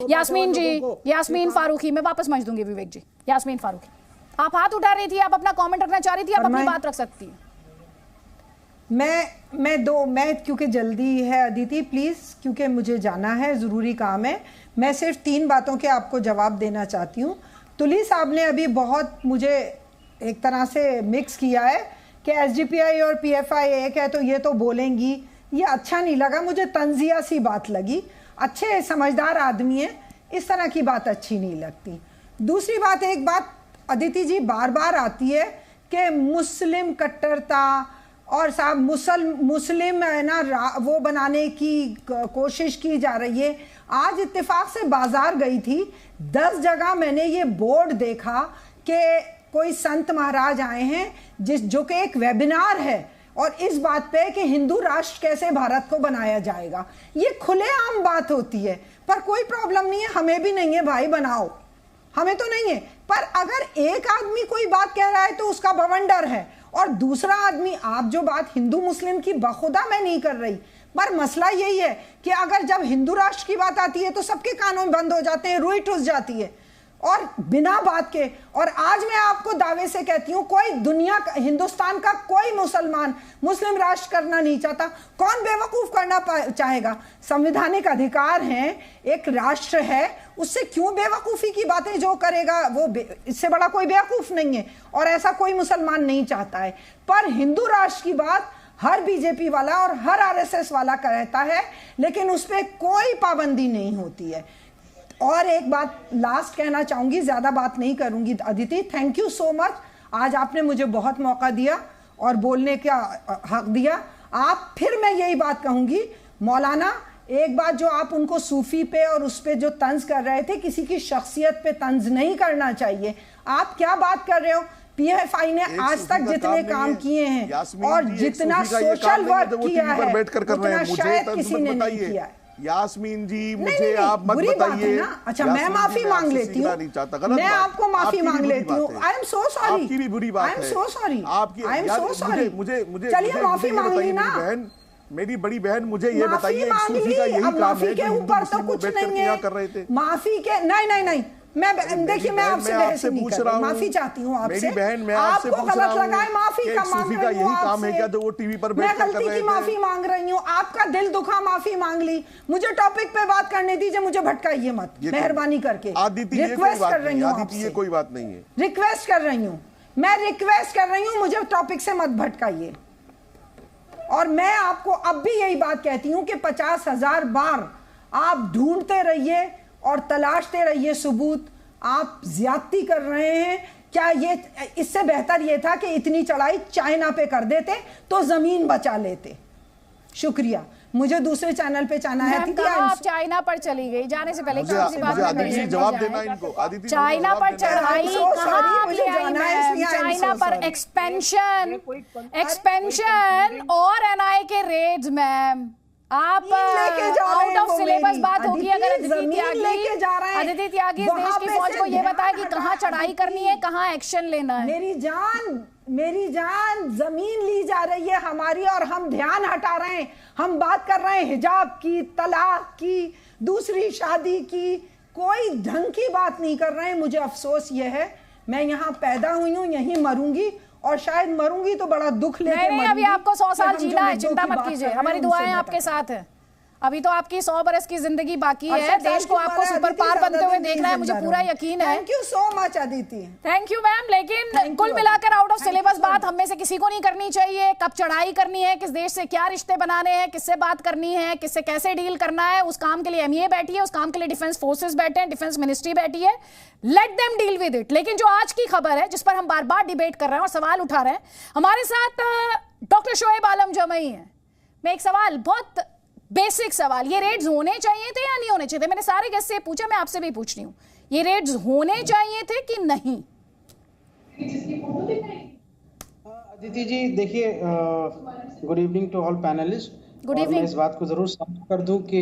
यास्मीन जी, यास्मीन फारूकी, मैं वापस समझ दूंगी विवेक जी। यास्मीन फारूकी, आप हाथ उठा रही थी, आप अपना कमेंट रखना चाह रही थी, आप अपनी बात रख सकती हैं। मैं क्योंकि जल्दी है अदिति, प्लीज, क्योंकि मुझे जाना है, जरूरी काम है। मैं सिर्फ 3 बातों के आपको जवाब देना चाहती हूँ। तुली साहब ने अभी बहुत मुझे एक तरह से मिक्स किया है कि एसडीपीआई और पीएफआई एक है तो ये तो बोलेंगी, ये अच्छा नहीं लगा मुझे, तंजिया सी बात लगी। अच्छे समझदार आदमी है, इस तरह की बात अच्छी नहीं लगती। दूसरी बात, एक बात अदिति जी बार बार आती है कि मुस्लिम कट्टरता और साहब मुस्लिम है ना, वो बनाने की कोशिश की जा रही है। आज इत्तेफाक से बाजार गई थी, 10 जगह मैंने ये बोर्ड देखा कि कोई संत महाराज आए हैं जो कि एक वेबिनार है और इस बात पे कि हिंदू राष्ट्र कैसे भारत को बनाया जाएगा। ये खुलेआम बात होती है, पर कोई प्रॉब्लम नहीं है, हमें भी नहीं है भाई, बनाओ, हमें तो नहीं है। पर अगर एक आदमी कोई बात कह रहा है तो उसका बवंडर है, और दूसरा आदमी, आप जो बात हिंदू मुस्लिम की बखुदा मैं नहीं कर रही, पर मसला यही है कि अगर जब हिंदू राष्ट्र की बात आती है तो सबके कानून बंद हो जाते हैं, रुई ठुस जाती है, और बिना बात के। और आज मैं आपको दावे से कहती हूं, कोई दुनिया का, हिंदुस्तान का कोई मुसलमान मुस्लिम राष्ट्र करना नहीं चाहता। कौन बेवकूफ करना चाहेगा? संवैधानिक अधिकार है, एक राष्ट्र है, उससे क्यों बेवकूफी की बातें जो करेगा वो इससे बड़ा कोई बेवकूफ नहीं है, और ऐसा कोई मुसलमान नहीं चाहता है। पर हिंदू राष्ट्र की बात हर बीजेपी वाला और हर आरएसएस वाला कहता है, लेकिन उस पर कोई पाबंदी नहीं होती है। और एक बात लास्ट कहना चाहूंगी, ज्यादा बात नहीं करूंगी Aditi, thank you so much. आज आपने मुझे बहुत मौका दिया और बोलने का हक दिया। आप, फिर मैं यही बात कहूंगी, मौलाना, एक बात जो आप उनको सूफी पे और उस पे जो तंज कर रहे थे, किसी की शख्सियत पे तंज नहीं करना चाहिए। आप क्या बात कर रहे हो? पीएफआई ने आज तक जितने काम किए हैं और जितना सोशल वर्क किया है, उतना शायद किसी ने नहीं किया है। यास्मीन जी, मुझे आप मत बताइए। अच्छा, मैं माफी मांग लेती हूँ, मैं आपको माफी मांग लेती हूँ। आई एम सो सॉरी, आपकी भी बुरी बात है, I am so sorry, I am so sorry. मुझे चलिए माफी मांग ली ना। मेरी बड़ी बहन, मुझे ये बताइए, सूफी का यही काम है के ऊपर तो कुछ नहीं है, कर रहे थे माफी के, नहीं, मैं देखिए, मैं आपसे बहस नहीं कर रही, माफी चाहती हूँ आपसे। मेरी बहन, मैं आपसे पूछ रहा हूँ, लगा है, माफी का मांग रही हूँ यही काम है क्या जो वो टीवी पर बैठ कर कर रहे थे? माफी मांग रही हूँ, आपका दिल दुखा, माफी मांग ली। मुझे टॉपिक पे बात करने दीजिए, मुझे भटकाइए मत, मेहरबानी करके। रिक्वेस्ट कर रही हूँ आपसे, ये कोई बात नहीं है, रिक्वेस्ट कर रही हूँ, मैं रिक्वेस्ट कर रही हूँ, मुझे टॉपिक से मत भटकाइए। और मैं आपको अब भी यही बात कहती हूँ कि 50,000 बार आप ढूंढते रहिए और तलाशते रहिए सबूत, आप ज्यादती कर रहे हैं। क्या ये, इससे बेहतर ये था कि इतनी चढ़ाई चाइना पे कर देते तो जमीन बचा लेते। शुक्रिया। मुझे दूसरे चैनल पे जाना है। आप चाइना पर चली गई, जाने से पहले जवाब देना इनको। चाइना पर चढ़ाई चाइना पर एक्सपेंशन और एनआई के रेड्स, मैम आप आउट ऑफ सिलेबस बात होगी। अगर अदिति त्यागी इस देश की फौज को ये बताए कि कहाँ चढ़ाई करनी है, कहाँ एक्शन लेना है। मेरी जान जमीन ली जा रही है हमारी, और हम ध्यान हटा रहे हैं। हम बात कर रहे हैं हिजाब की, तलाक की, दूसरी शादी की, कोई ढंग की बात नहीं कर रहे हैं। मुझे अफसोस ये है, मैं यहाँ पैदा हुई हूँ, यहीं मरूंगी, और शायद मरूंगी तो बड़ा दुख लेके नहीं, अभी आपको 100 साल जीना है, चिंता मत कीजिए, हमारी दुआएं आपके साथ है। अभी तो आपकी 100 बरस की जिंदगी बाकी है, देश को आपको सुपर पावर बनते हुए देखना है, मुझे पूरा यकीन है। Thank you so much Aditi. Thank you ma'am. लेकिन कुल मिलाकर आउट ऑफ सिलेबस बात हम में से किसी को नहीं करनी चाहिए। कब चढ़ाई करनी है, किस देश से क्या रिश्ते बनाने हैं, किससे बात करनी है, किससे कैसे डील करना है, उस काम के लिए एमईए बैठी है, उस काम के लिए डिफेंस फोर्सेस बैठे हैं, डिफेंस मिनिस्ट्री बैठी है। Let them deal with it. लेकिन जो आज की खबर है, जिस पर हम बार बार डिबेट कर रहे हैं और सवाल उठा रहे हैं, हमारे साथ डॉक्टर शोएब आलम जमई है। मैं एक सवाल, बहुत बेसिक सवाल, ये रेड्स होने चाहिए थे या नहीं होने चाहिए थे? मैंने सारे गेस्ट से पूछा, मैं आपसे भी पूछ रही हूँ, ये रेड्स होने चाहिए थे कि नहीं? अदिति जी देखिए, good evening to all panelist. Good evening. मैं इस बात को जरूर साफ कर दूं कि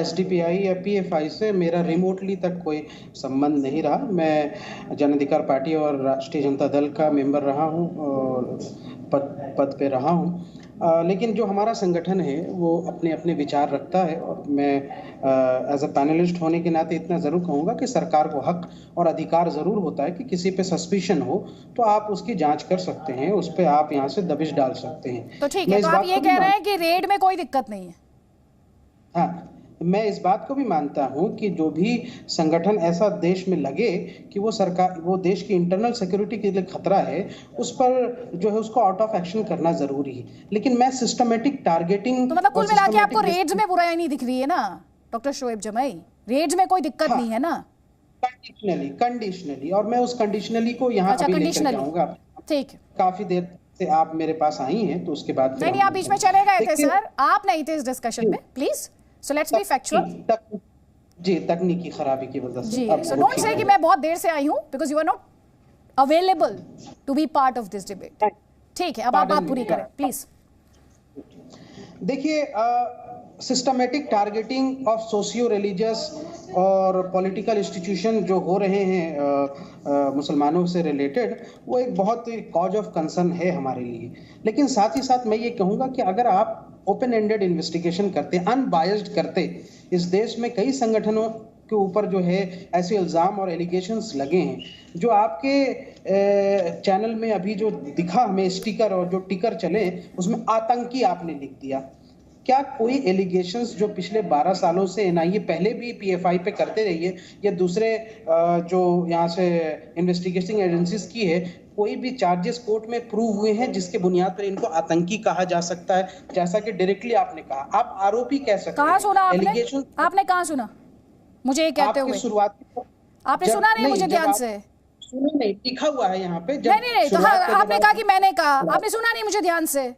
एसडीपीआई या पीएफआई से मेरा रिमोटली तक कोई संबंध नहीं रहा। मैं जन अधिकार पार्टी और राष्ट्रीय जनता दल का मेंबर रहा हूं और पद पे रहा हूं। लेकिन जो हमारा संगठन है वो अपने अपने विचार रखता है, और मैं एज अ पैनलिस्ट होने के नाते इतना जरूर कहूंगा कि सरकार को हक और अधिकार जरूर होता है कि किसी पे सस्पिशन हो तो आप उसकी जांच कर सकते हैं, उस पे आप यहाँ से दबिश डाल सकते हैं। तो ठीक है, तो आप ये कह रहे हैं कि रेड में कोई दिक्कत नहीं है? हाँ, मैं इस बात को भी मानता हूं कि जो भी संगठन ऐसा देश में लगे कि वो सरकार, वो देश की इंटरनल सिक्योरिटी के लिए खतरा है, उस पर जो है उसको आउट ऑफ एक्शन करना जरूरी है। लेकिन मैं सिस्टमेटिक टारगेटिंग, तो मतलब कुल मिला के आपको रेड्स में बुराई नहीं दिख रही है ना डॉक्टर शोएब जमई? रेड्स में कोई दिक्कत नहीं है ना? कंडीशनली, और मैं उस कंडीशनली को यहाँ अभी लेकर जाऊंगा। ठीक है, काफी देर से आप मेरे पास आई हैं तो उसके बाद नहीं, आप बीच में चले गए थे सर, आप नहीं थे इस डिस्कशन में, please. So let's be factual. जी, तकनीकी खराबी की वजह से। जी, सो डोंट से कि मैं बहुत देर से आई हूं, because you are not available to be part of this debate. ठीक है, अब आप बात पूरी करें प्लीज। देखिए, systematic targeting of socio religious और पॉलिटिकल इंस्टीट्यूशन जो हो रहे हैं मुसलमानों से रिलेटेड, वो एक बहुत कॉज ऑफ कंसर्न है हमारे लिए। लेकिन साथ ही साथ मैं ये कहूँगा कि अगर आप ओपन एंडेड इन्वेस्टिगेशन करते, अनबायस्ड करते, इस देश में कई संगठनों के ऊपर जो है ऐसे इल्ज़ाम और एलिगेशंस लगे हैं, जो आपके चैनल में अभी जो दिखा हमें स्टिकर और जो टिकर चले उसमें आतंकी आपने लिख दिया। क्या कोई एलिगेशंस जो पिछले 12 सालों से एनआईए पहले भी पीएफआई पे करते रही है या दूसरे जो यहाँ से इन्वेस्टिगेटिंग एजेंसीज की है, कोई भी चार्जेस कोर्ट में प्रूव हुए हैं जिसके बुनियाद पर इनको आतंकी कहा जा सकता है? जैसा कि डायरेक्टली आपने कहा, आप आरोपी कह सकते हैं। कहाँ सुना आपने? आपने कहाँ सुना मुझे ये कहते हुए? शुरुआत आपने सुना नहीं मुझे ध्यान से? सुना नहीं, लिखा हुआ है यहाँ पे। नहीं, तो आपने कहा कि मैंने कहा, आपने सुना नहीं मुझे ध्यान से,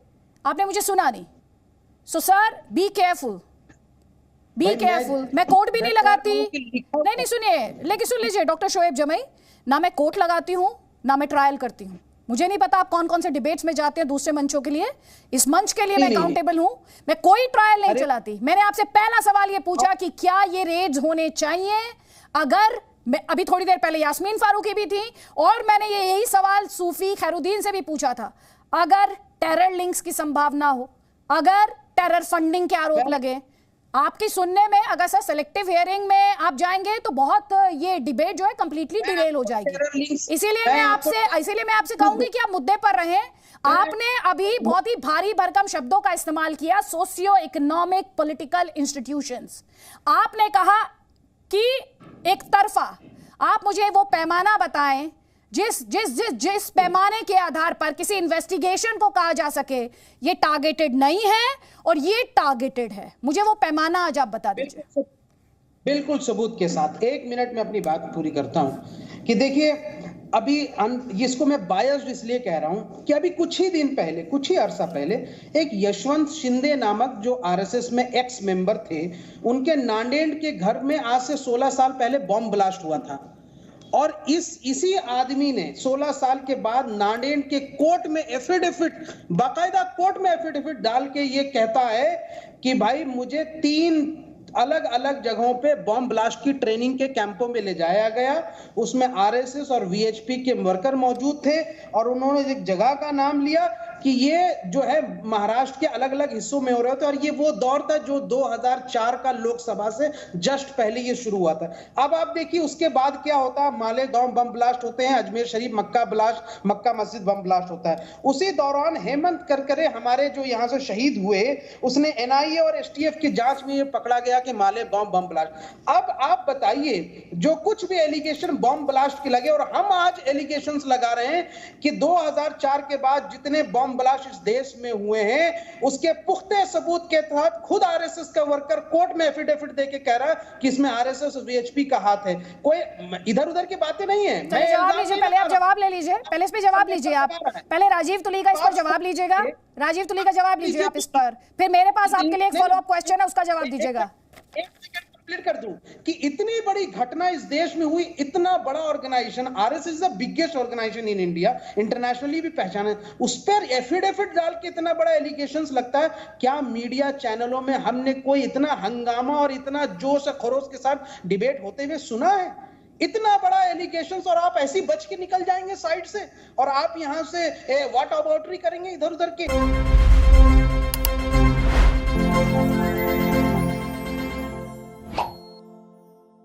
आपने मुझे सुना नहीं। So sir, be careful, be careful. मैं कोर्ट भी नहीं लगाती, नहीं सुनिए, लेकिन सुन लीजिए डॉक्टर शोएब जमई, ना मैं कोर्ट लगाती हूँ ना मैं ट्रायल करती हूँ। मुझे नहीं पता आप कौन कौन से डिबेट्स में जाते हैं दूसरे मंचों के लिए, इस मंच के लिए मैं अकाउंटेबल हूं। मैं कोई ट्रायल नहीं चलाती। मैंने आपसे पहला सवाल ये पूछा कि क्या ये रेड्स होने चाहिए? अगर अभी थोड़ी देर पहले यास्मीन फारूकी भी थी और मैंने यही सवाल सूफी खैरुद्दीन से भी पूछा था, अगर टेरर लिंक्स की संभावना हो, अगर टेरर फंडिंग के आरोप लगे, आपकी सुनने में अगर सर सिलेक्टिव हियरिंग में आप जाएंगे तो बहुत ये डिबेट जो है कंप्लीटली डिरेल हो जाएगी। इसीलिए मैं आपसे कहूंगी कि आप मुद्दे पर रहें। आपने अभी बहुत ही भारी भरकम शब्दों का इस्तेमाल किया, सोशियो इकोनॉमिक पॉलिटिकल इंस्टीट्यूशंस। आपने कहा कि एक तरफा, आप मुझे वो पैमाना बताएं जिस पैमाने के आधार पर किसी इन्वेस्टिगेशन को कहा जा सके ये टारगेटेड नहीं है और ये टारगेटेड है। मुझे वो पैमाना आज आप बता दीजिए। बिल्कुल सबूत के साथ। 1 मिनट में अपनी बात पूरी करता हूं कि देखिए, अभी इसको मैं बायस्ड इसलिए कह रहा हूं कि अभी कुछ ही अरसा पहले एक यशवंत शिंदे नामक जो आरएसएस में एक्स मेंबर थे, उनके नांदेड़ के घर में आज से 16 साल पहले बॉम्ब ब्लास्ट हुआ था। और इसी आदमी ने 16 साल के बाद नांदेड़ के कोर्ट में एफिडेविट, बाकायदा कोर्ट में एफिडेविट डाल के ये कहता है कि भाई मुझे 3 अलग अलग जगहों पे बॉम्ब ब्लास्ट की ट्रेनिंग के कैंपों में ले जाया गया। उसमें आरएसएस और वीएचपी के वर्कर मौजूद थे और उन्होंने एक जगह का नाम लिया कि ये जो है महाराष्ट्र के अलग अलग हिस्सों में हो रहा था। और ये वो दौर था जो 2004 का लोकसभा से जस्ट पहले ये शुरू हुआ था। अब आप देखिए उसके बाद क्या होता है, मालेगांव बम ब्लास्ट होते हैं, अजमेर शरीफ मक्का मस्जिद बम ब्लास्ट होता है। उसी दौरान हेमंत करकरे हमारे जो यहाँ से शहीद हुए, उसने एनआईए और एसटीएफ की जांच में ये पकड़ा गया कि मालेगांव बम ब्लास्ट। अब आप बताइए, जो कुछ भी एलिगेशन बम ब्लास्ट के लगे, और हम आज एलिगेशंस लगा रहे हैं कि 2004 के बाद जितने बम ब्लास्ट इस देश में हुए हैं उसके पुख्ते सबूत के तहत खुद आरएसएस का वर्कर कोर्ट में एफिडेविट देके कह रहा है कि इसमें आरएसएस और वीएचपी का हाथ है। कोई इधर उधर की बातें नहीं है। जवाब लीजिए, पहले आप जवाब ले लीजिए, पहले इस पे जवाब लीजिए। आप पहले राजीव तुली का इस पर जवाब लीजिएगा, राजीव तुली का जवाब लीजिए आप इस पर, फिर मेरे पास आपके लिए एक फॉलो अप क्वेश्चन है, उसका जवाब दीजिएगा। एक सेकंड कंप्लीट कर दूं कि इतनी बड़ी घटना इस देश में हुई, इतना बड़ा organization, RSS is the biggest organization in India, internationally भी पहचान है, उस पर एफिडेविट डाल के इतना बड़ा एलिगेशंस लगता है। क्या मीडिया चैनलों में हमने कोई इतना हंगामा और इतना जोश और खरोश के साथ डिबेट होते हुए सुना है? इतना बड़ा एलिगेशंस और आप ऐसे बच के निकल जाएंगे साइड से, और आप यहां से व्हाट अबाउटरी करेंगे इधर उधर के। है।